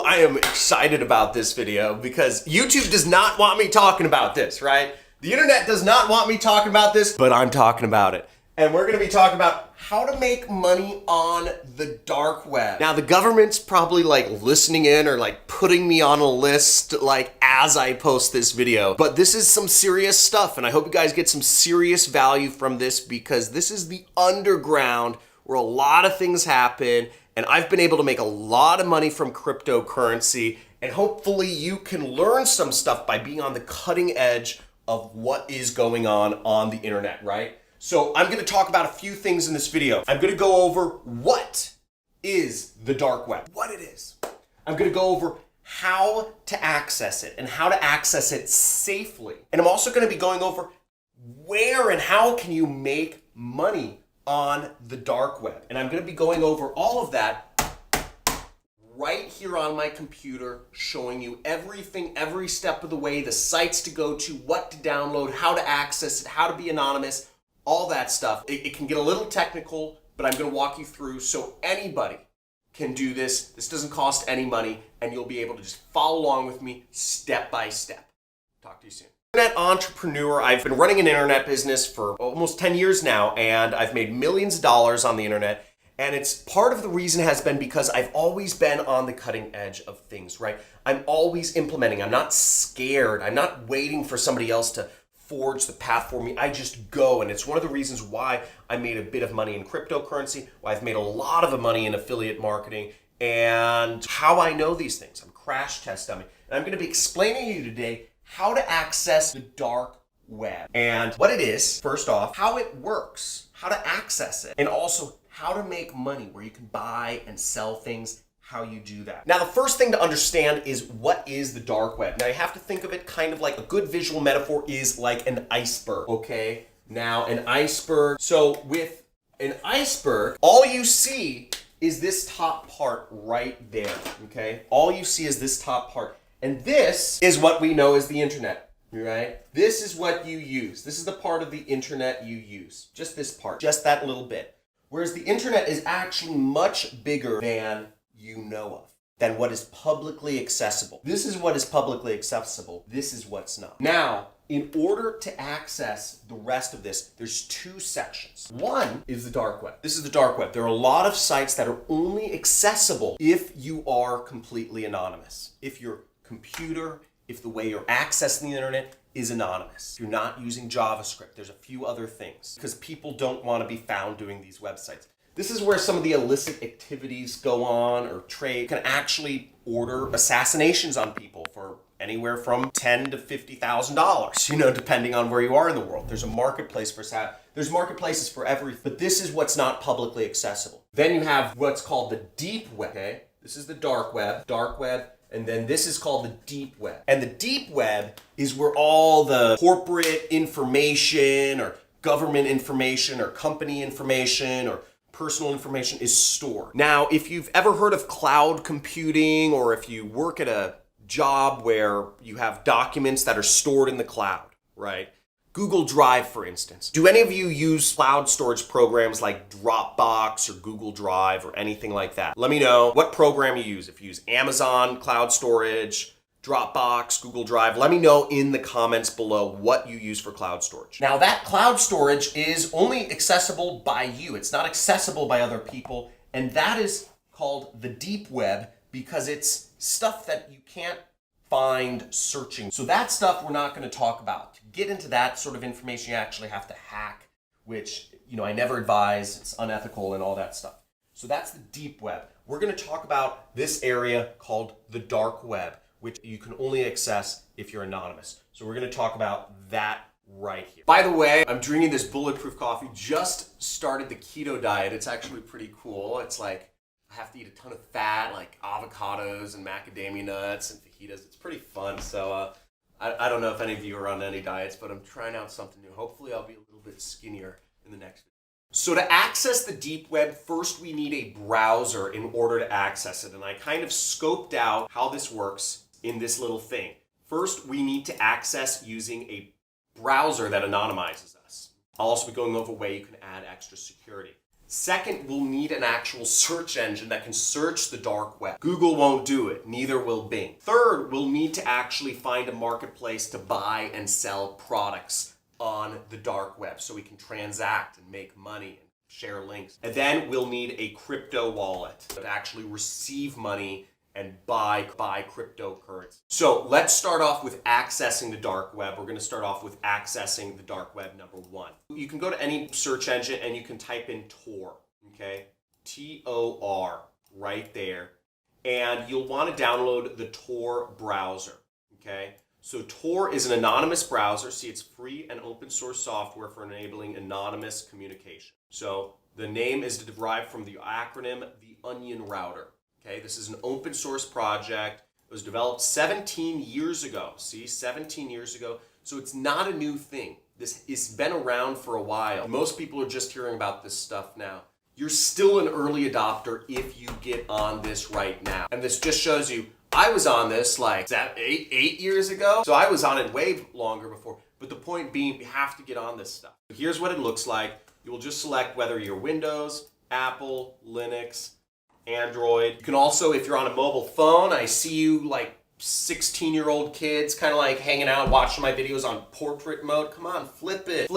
I am excited about this video because YouTube does not want me talking about this, right? The internet does not want me talking about this, but I'm talking about it. And we're gonna be talking about how to make money on the dark web. Now the government's probably like listening in or like putting me on a list like as I post this video. But this is some serious stuff and I hope you guys get some serious value from this because this is the underground where a lot of things happen and I've been able to make a lot of money from cryptocurrency and hopefully you can learn some stuff by being on the cutting edge of what is going on the internet, right? So I'm gonna talk about a few things in this video. I'm gonna go over what is the dark web, what it is. I'm gonna go over how to access it and how to access it safely. And I'm also gonna be going over where and how can you make money on the dark web. And I'm gonna be going over all of that right here on my computer, showing you everything, every step of the way, the sites to go to, what to download, how to access it, how to be anonymous, all that stuff. It can get a little technical, but I'm gonna walk you through so anybody can do this. This doesn't cost any money, and you'll be able to just follow along with me step by step. Talk to you soon. Internet entrepreneur. I've been running an internet business for almost 10 years now, and I've made millions of dollars on the internet. And it's part of the reason has been because I've always been on the cutting edge of things, right? I'm always implementing. I'm not scared. I'm not waiting for somebody else to forge the path for me. I just go, and it's one of the reasons why I made a bit of money in cryptocurrency, why I've made a lot of money in affiliate marketing, and how I know these things. I'm crash test dummy. And I'm gonna be explaining to you today how to access the dark web and what it is, first off, how it works, how to access it, and also how to make money where you can buy and sell things, how you do that. Now, the first thing to understand is what is the dark web. Now, you have to think of it kind of like a good visual metaphor is like an iceberg, okay? Now, an iceberg, so with an iceberg, all you see is this top part right there, okay? All you see is this top part. And this is what we know as the internet, right? This is what you use. This is the part of the internet you use. Just this part, just that little bit. Whereas the internet is actually much bigger than you know of, than what is publicly accessible. This is what is publicly accessible. This is what's not. Now, in order to access the rest of this, there's two sections. One is the dark web. This is the dark web. There are a lot of sites that are only accessible if you are completely anonymous. If your computer, if the way you're accessing the internet is anonymous. If you're not using JavaScript, there's a few other things because people don't want to be found doing these websites. This is where some of the illicit activities go on or trade. You can actually order assassinations on people for anywhere from $10,000 to $50,000, you know, depending on where you are in the world. There's a marketplace for there's marketplaces for everything, but this is what's not publicly accessible. Then you have what's called the deep web, okay? This is the dark web, and then this is called the deep web. And the deep web is where all the corporate information or government information or company information or personal information is stored. Now, if you've ever heard of cloud computing or if you work at a job where you have documents that are stored in the cloud, right? Google Drive, for instance. Do any of you use cloud storage programs like Dropbox or Google Drive or anything like that? Let me know what program you use. If you use Amazon Cloud Storage, Dropbox, Google Drive, let me know in the comments below what you use for cloud storage. Now that cloud storage is only accessible by you. It's not accessible by other people. And that is called the deep web because it's stuff that you can't find searching. So that stuff we're not going to talk about. To get into that sort of information, you actually have to hack, which, you know, I never advise. It's unethical and all that stuff. So that's the deep web. We're going to talk about this area called the dark web, which you can only access if you're anonymous. So we're going to talk about that right here. By the way, I'm drinking this bulletproof coffee. Just started the keto diet. It's actually pretty cool. It's like I have to eat a ton of fat, like avocados and macadamia nuts and fajitas. It's pretty fun. So I don't know if any of you are on any diets, but I'm trying out something new. Hopefully I'll be a little bit skinnier in the next video. So to access the deep web, first we need a browser in order to access it. And I kind of scoped out how this works in this little thing. First, we need to access using a browser that anonymizes us. I'll also be going over a way you can add extra security. Second, we'll need an actual search engine that can search the dark web. Google won't do it, neither will Bing. Third, we'll need to actually find a marketplace to buy and sell products on the dark web so we can transact and make money and share links. And then we'll need a crypto wallet to actually receive money and buy cryptocurrency. So let's start off with accessing the dark web. We're going to start off with accessing the dark web, number one. You can go to any search engine and you can type in Tor, okay? T-O-R, right there. And you'll want to download the Tor browser, okay? So Tor is an anonymous browser. See, it's free and open source software for enabling anonymous communication. So the name is derived from the acronym, the Onion Router. Okay, this is an open source project. It was developed 17 years ago. See, 17 years ago. So it's not a new thing. This has been around for a while. Most people are just hearing about this stuff now. You're still an early adopter if you get on this right now. And this just shows you, I was on this like eight years ago. So I was on it way longer before. But the point being, you have to get on this stuff. Here's what it looks like. You will just select whether you're Windows, Apple, Linux, Android. You can also, if you're on a mobile phone, I see you like 16-year-old kids kind of like hanging out watching my videos on portrait mode. Come on, flip it.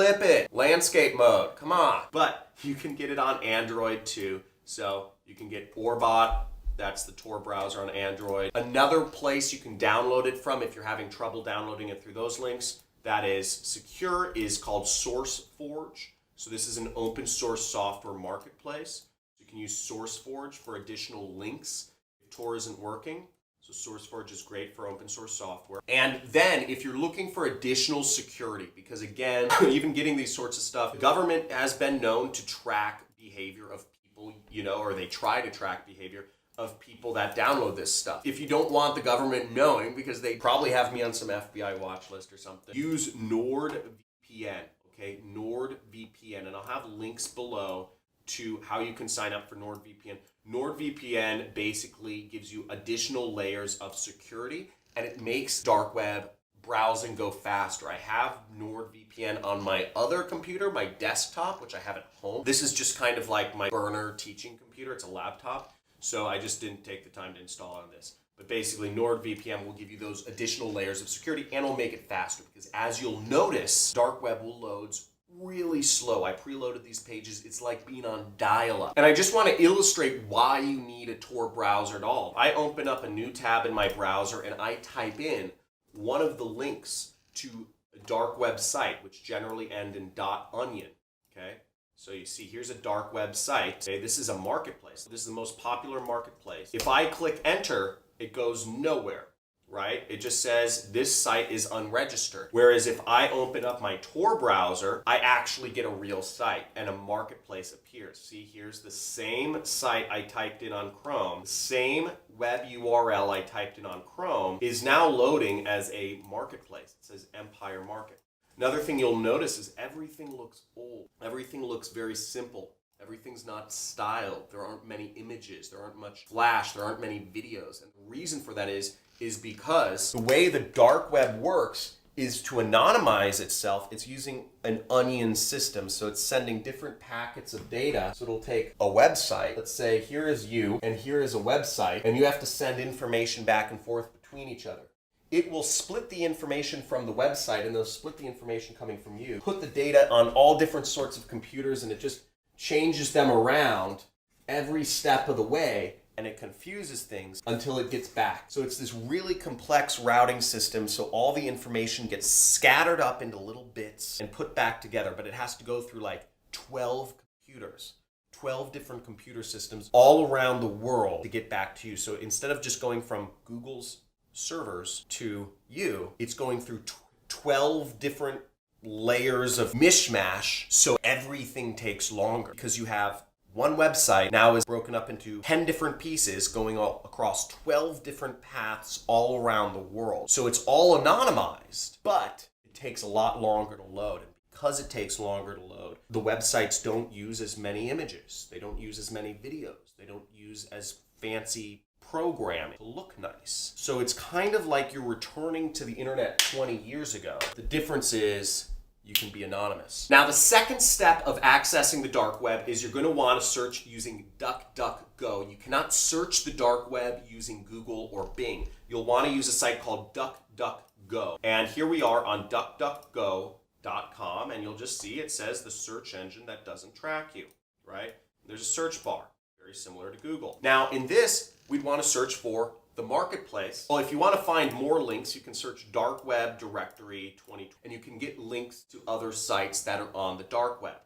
Landscape mode, come on. But you can get it on Android too. So you can get Orbot, that's the Tor browser on Android. Another place you can download it from if you're having trouble downloading it through those links that is secure is called SourceForge. So this is an open source software marketplace. You can use SourceForge for additional links if Tor isn't working. So SourceForge is great for open source software. And then if you're looking for additional security, because again, even getting these sorts of stuff, the government has been known to track behavior of people, or they try to track behavior of people that download this stuff. If you don't want the government knowing, because they probably have me on some FBI watch list or something, use NordVPN, okay? NordVPN, and I'll have links below to how you can sign up for NordVPN. NordVPN basically gives you additional layers of security and it makes dark web browsing go faster. I have NordVPN on my other computer, my desktop, which I have at home. This is just kind of like my burner teaching computer. It's a laptop, so I just didn't take the time to install on this. But basically, NordVPN will give you those additional layers of security and will make it faster because as you'll notice, dark web will load really slow. I preloaded these pages. It's like being on dial-up. And I just want to illustrate why you need a Tor browser at all. I open up a new tab in my browser and I type in one of the links to a dark web site, which generally end in .onion, okay? So you see, here's a dark web site. Okay, this is a marketplace. This is the most popular marketplace. If I click enter, it goes nowhere. Right? It just says this site is unregistered. Whereas if I open up my Tor browser, I actually get a real site and a marketplace appears. See, here's the same site I typed in on Chrome. The same web URL I typed in on Chrome is now loading as a marketplace. It says Empire Market. Another thing you'll notice is everything looks old. Everything looks very simple. Everything's not styled. There aren't many images. There aren't much flash. There aren't many videos. And the reason for that is because the way the dark web works is to anonymize itself. It's using an onion system. So it's sending different packets of data. So it'll take a website. Let's say here is you and here is a website. And you have to send information back and forth between each other. It will split the information from the website and it'll split the information coming from you. Put the data on all different sorts of computers and it just changes them around every step of the way and it confuses things until it gets back. So it's this really complex routing system so all the information gets scattered up into little bits and put back together, but it has to go through like 12 computers. 12 different computer systems all around the world to get back to you. So instead of just going from Google's servers to you, it's going through 12 different layers of mishmash, so everything takes longer because you have one website now is broken up into 10 different pieces going all across 12 different paths all around the world. So it's all anonymized, but it takes a lot longer to load. And because it takes longer to load, the websites don't use as many images. They don't use as many videos. They don't use as fancy programming to look nice. So it's kind of like you're returning to the internet 20 years ago. The difference is you can be anonymous. Now, the second step of accessing the dark web is you're going to want to search using DuckDuckGo. You cannot search the dark web using Google or Bing. You'll want to use a site called DuckDuckGo. And here we are on DuckDuckGo.com, and you'll just see it says the search engine that doesn't track you, right? There's a search bar, very similar to Google. Now, in this, we'd want to search for the marketplace. Well, if you want to find more links, you can search dark web directory 2020, and you can get links to other sites that are on the dark web,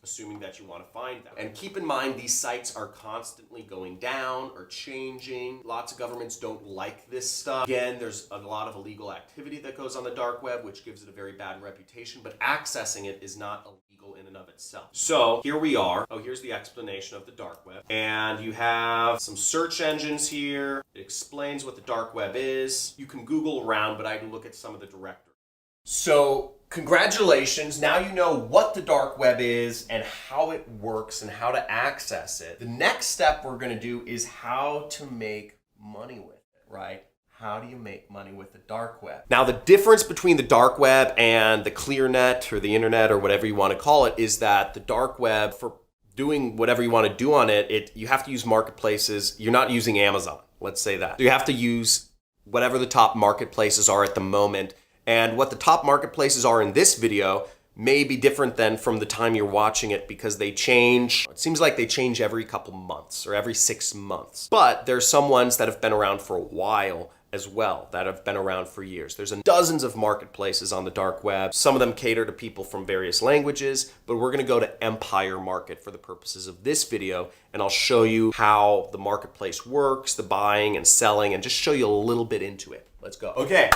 assuming that you want to find them. And keep in mind, these sites are constantly going down or changing. Lots of governments don't like this stuff. Again, there's a lot of illegal activity that goes on the dark web, which gives it a very bad reputation, but accessing it is not illegal in and of itself. So here we are. Oh, here's the explanation of the dark web. And you have some search engines here. It explains what the dark web is. You can Google around, but I can look at some of the directories. So congratulations, now you know what the dark web is and how it works and how to access it. The next step we're going to do is how to make money with it, right? How do you make money with the dark web? Now, the difference between the dark web and the clear net or the internet or whatever you want to call it is that the dark web, for doing whatever you want to do on it, you have to use marketplaces. You're not using Amazon, let's say that. So you have to use whatever the top marketplaces are at the moment. And what the top marketplaces are in this video may be different than from the time you're watching it because they change. It seems like they change every couple months or every 6 months. But there's some ones that have been around for a while as well, that have been around for years. There's dozens of marketplaces on the dark web. Some of them cater to people from various languages, but we're gonna go to Empire Market for the purposes of this video, and I'll show you how the marketplace works, the buying and selling, and just show you a little bit into it. Let's go. Okay.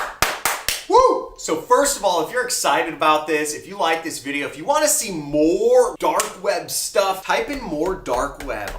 Woo! So first of all, if you're excited about this, if you like this video, if you want to see more dark web stuff, type in more dark web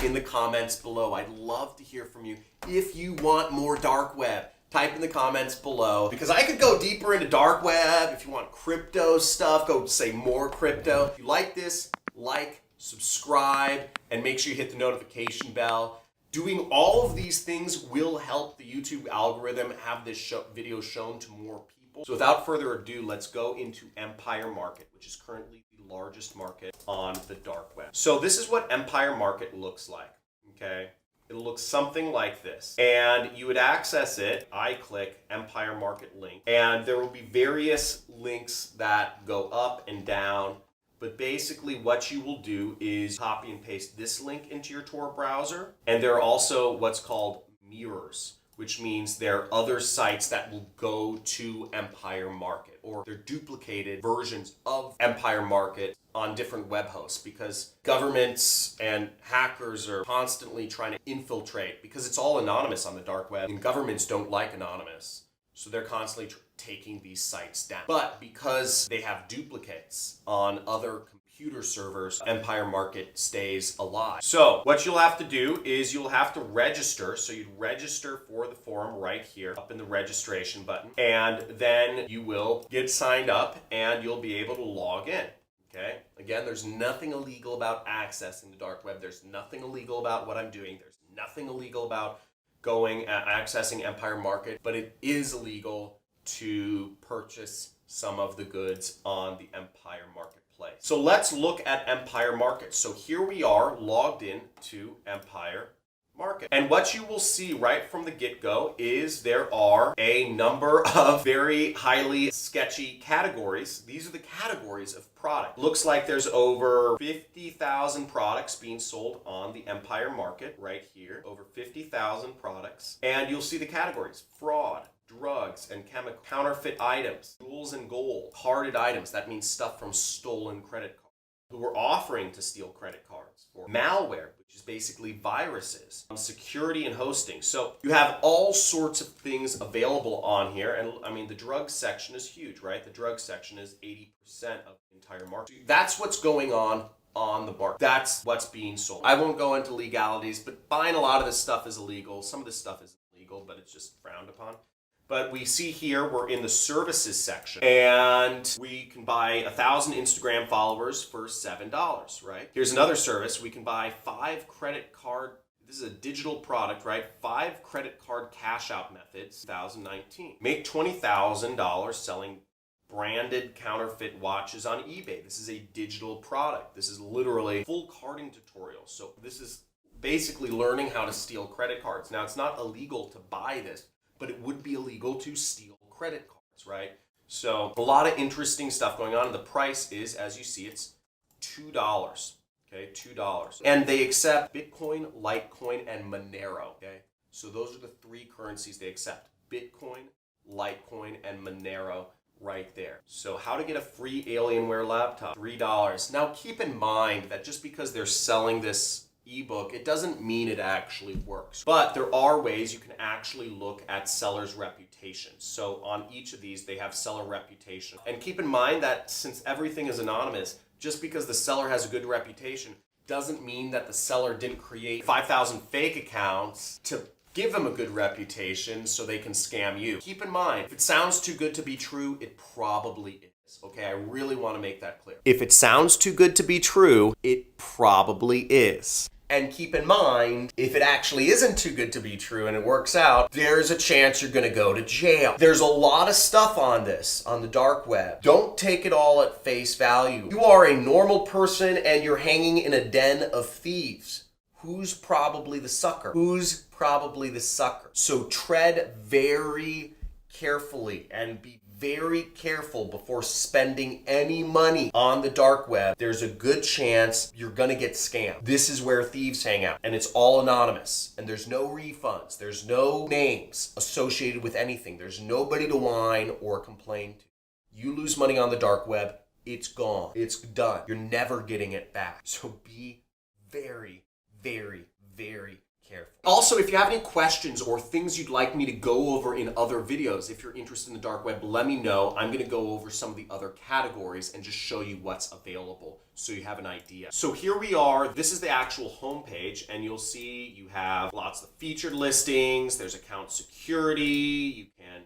in the comments below. I'd love to hear from you. If you want more dark web, type in the comments below, because I could go deeper into dark web. If you want crypto stuff, go say more crypto. If you like this, like, subscribe, and make sure you hit the notification bell. Doing all of these things will help the YouTube algorithm have this video shown to more people. So without further ado, let's go into Empire Market, which is currently the largest market on the dark web. So this is what Empire Market looks like, okay? It'll look something like this. And you would access it. I click Empire Market link, and there will be various links that go up and down. But basically what you will do is copy and paste this link into your Tor browser. And there are also what's called mirrors, which means there are other sites that will go to Empire Market, or they're duplicated versions of Empire Market on different web hosts, because governments and hackers are constantly trying to infiltrate, because it's all anonymous on the dark web, and governments don't like anonymous. So they're constantly taking these sites down. But because they have duplicates on other computer servers, Empire Market stays alive. So what you'll have to do is you'll have to register. So you'd register for the forum right here, up in the registration button. And then you will get signed up and you'll be able to log in. Okay? Again, there's nothing illegal about accessing the dark web. There's nothing illegal about what I'm doing. There's nothing illegal about accessing Empire Market, but it is illegal to purchase some of the goods on the Empire Marketplace. So let's look at Empire Market. So here we are logged in to Empire Market. And what you will see right from the get-go is there are a number of very highly sketchy categories. These are the categories of product. Looks like there's over 50,000 products being sold on the Empire Market right here. Over 50,000 products. And you'll see the categories: fraud, drugs and chemical, counterfeit items, jewels and gold, carded items. That means stuff from stolen credit cards, who are offering to steal credit cards, or malware, which is basically viruses, security and hosting. So you have all sorts of things available on here. And I mean, the drug section is huge, right? The drug section is 80% of the entire market. That's what's going on the market. That's what's being sold. I won't go into legalities, but buying a lot of this stuff is illegal. Some of this stuff is illegal, but it's just frowned upon. But we see here we're in the services section, and we can buy 1,000 Instagram followers for $7, right? Here's another service. We can buy 5 credit card, this is a digital product, right? 5 credit card cash out methods, 2019. Make $20,000 selling branded counterfeit watches on eBay. This is a digital product. This is literally full carding tutorial. So this is basically learning how to steal credit cards. Now, it's not illegal to buy this, but it would be illegal to steal credit cards, right? So a lot of interesting stuff going on. And the price is, as you see, it's $2. Okay, $2. And they accept Bitcoin, Litecoin, and Monero. Okay, so those are the three currencies they accept: Bitcoin, Litecoin, and Monero. Right there. So how to get a free Alienware laptop? $3. Now keep in mind that just because they're selling this ebook, it doesn't mean it actually works. But there are ways you can actually look at sellers' reputations. So on each of these, they have seller reputation. And keep in mind that since everything is anonymous, just because the seller has a good reputation doesn't mean that the seller didn't create 5,000 fake accounts to give them a good reputation so they can scam you. Keep in mind, if it sounds too good to be true, it probably is. Okay, I really want to make that clear. If it sounds too good to be true, it probably is. And keep in mind, if it actually isn't too good to be true and it works out, there's a chance you're going to go to jail. There's a lot of stuff on this, on the dark web. Don't take it all at face value. You are a normal person and you're hanging in a den of thieves. Who's probably the sucker? Who's probably the sucker? So tread very carefully and be very careful before spending any money on the dark web. There's a good chance you're gonna get scammed. This is where thieves hang out, and it's all anonymous, and there's no refunds, there's no names associated with anything, there's nobody to whine or complain to. You lose money on the dark web, it's gone, it's done. You're never getting it back. So be very, very, very careful. Also, if you have any questions or things you'd like me to go over in other videos, if you're interested in the dark web, let me know. I'm going to go over some of the other categories and just show you what's available so you have an idea. So here we are. This is the actual homepage, and you'll see you have lots of featured listings. There's account security. You can,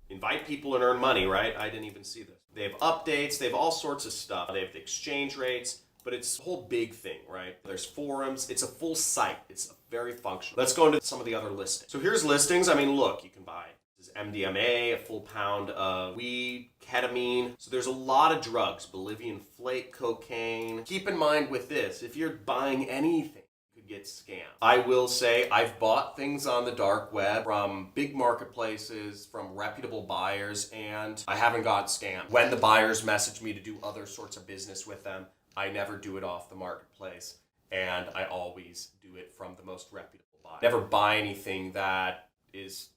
invite people and earn money, right? I didn't even see this. They have updates. They have all sorts of stuff. They have the exchange rates. But it's a whole big thing, right? There's forums. It's a full site. It's very functional. Let's go into some of the other listings. So here's listings. I mean, look, you can buy this is MDMA, a full pound of weed, ketamine. So there's a lot of drugs, Bolivian flake, cocaine. Keep in mind with this, if you're buying anything, you could get scammed. I will say I've bought things on the dark web from big marketplaces, from reputable buyers, and I haven't got scammed. When the buyers message me to do other sorts of business with them, I never do it off the marketplace, and I always do it from the most reputable buyer. Never buy anything that is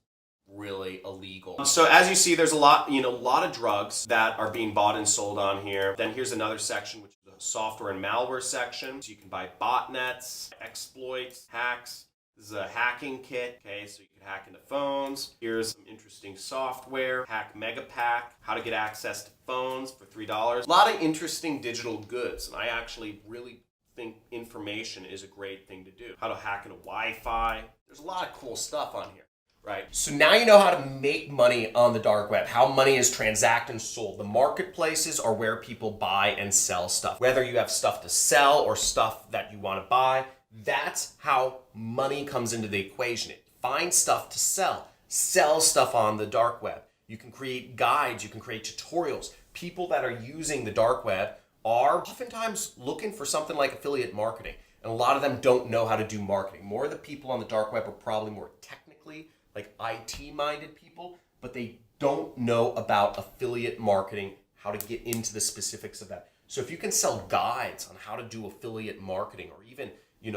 really illegal. So as you see, there's a lot of drugs that are being bought and sold on here. Then here's another section, which is the software and malware section. So you can buy botnets, exploits, hacks. This is a hacking kit, okay, so you can hack into phones. Here's some interesting software, Hack Megapack, how to get access to phones for $3. A lot of interesting digital goods, and I actually really think information is a great thing to do. How to hack into Wi-Fi. There's a lot of cool stuff on here, right? So now you know how to make money on the dark web, how money is transacted and sold. The marketplaces are where people buy and sell stuff. Whether you have stuff to sell or stuff that you want to buy, that's how money comes into the equation. Find stuff to sell stuff on the dark web. You can create guides, you can create tutorials. People that are using the dark web are oftentimes looking for something like affiliate marketing. And a lot of them don't know how to do marketing. More of the people on the dark web are probably more technically, like IT-minded people, but they don't know about affiliate marketing, how to get into the specifics of that. So if you can sell guides on how to do affiliate marketing or even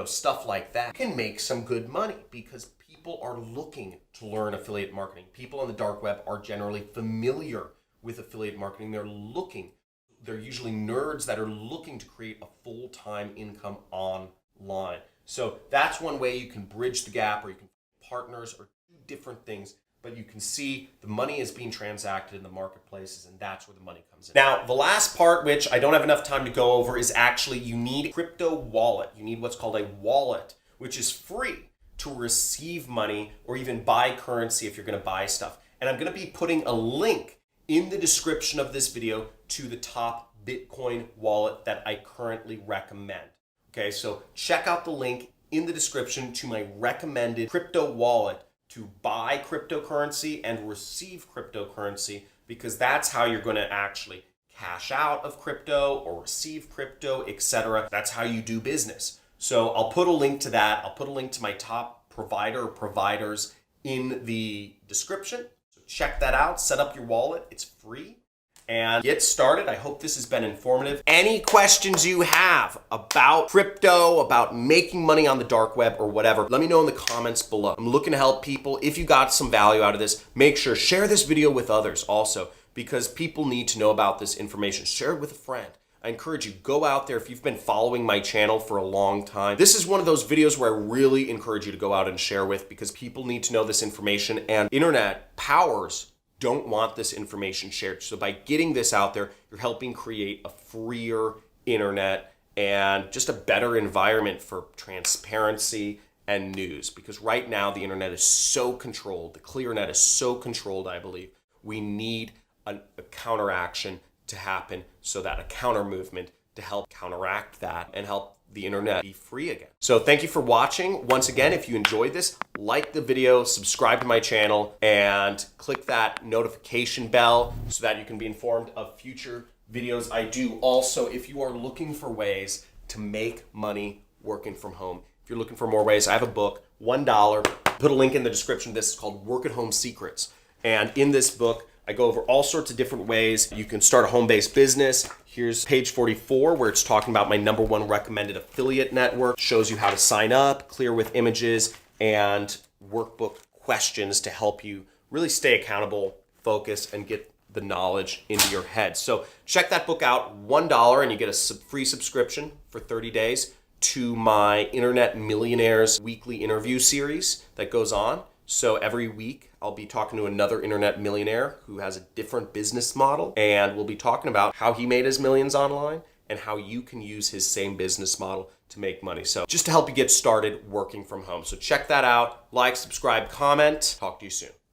stuff like that, you can make some good money because people are looking to learn affiliate marketing. People on the dark web are generally familiar with affiliate marketing. They're usually nerds that are looking to create a full-time income online. So that's one way you can bridge the gap, or you can partners or do different things. But you can see the money is being transacted in the marketplaces, and that's where the money comes in. Now, the last part, which I don't have enough time to go over, is actually you need a crypto wallet. You need what's called a wallet, which is free to receive money or even buy currency if you're going to buy stuff. And I'm going to be putting a link in the description of this video to the top Bitcoin wallet that I currently recommend. Okay, so check out the link in the description to my recommended crypto wallet to buy cryptocurrency and receive cryptocurrency, because that's how you're going to actually cash out of crypto or receive crypto, etc. That's how you do business. So I'll put a link to that. I'll put a link to my top provider or providers in the description. So check that out. Set up your wallet. It's free. And get started. I hope this has been informative. Any questions you have about crypto, about making money on the dark web or whatever, let me know in the comments below. I'm looking to help people. If you got some value out of this, make sure share this video with others also, because people need to know about this information. Share it with a friend. I encourage you, go out there. If you've been following my channel for a long time, this is one of those videos where I really encourage you to go out and share with, because people need to know this information, and internet powers don't want this information shared. So by getting this out there, you're helping create a freer internet and just a better environment for transparency and news. Because right now the internet is so controlled, the clear net is so controlled, I believe. We need a counteraction to happen, so that a counter movement to help counteract that and help the internet be free again. So thank you for watching. Once again, if you enjoyed this, like the video, subscribe to my channel, and click that notification bell so that you can be informed of future videos I do. Also, if you are looking for ways to make money working from home, if you're looking for more ways, I have a book, $1. Put a link in the description. This is called Work at Home Secrets. And in this book, I go over all sorts of different ways you can start a home-based business. Here's page 44, where it's talking about my #1 recommended affiliate network. Shows you how to sign up, clear with images, and workbook questions to help you really stay accountable, focus, and get the knowledge into your head. So check that book out, $1, and you get a free subscription for 30 days to my Internet Millionaires weekly interview series that goes on. So every week I'll be talking to another internet millionaire who has a different business model, and we'll be talking about how he made his millions online and how you can use his same business model to make money. So just to help you get started working from home. So check that out. Like, subscribe, comment. Talk to you soon.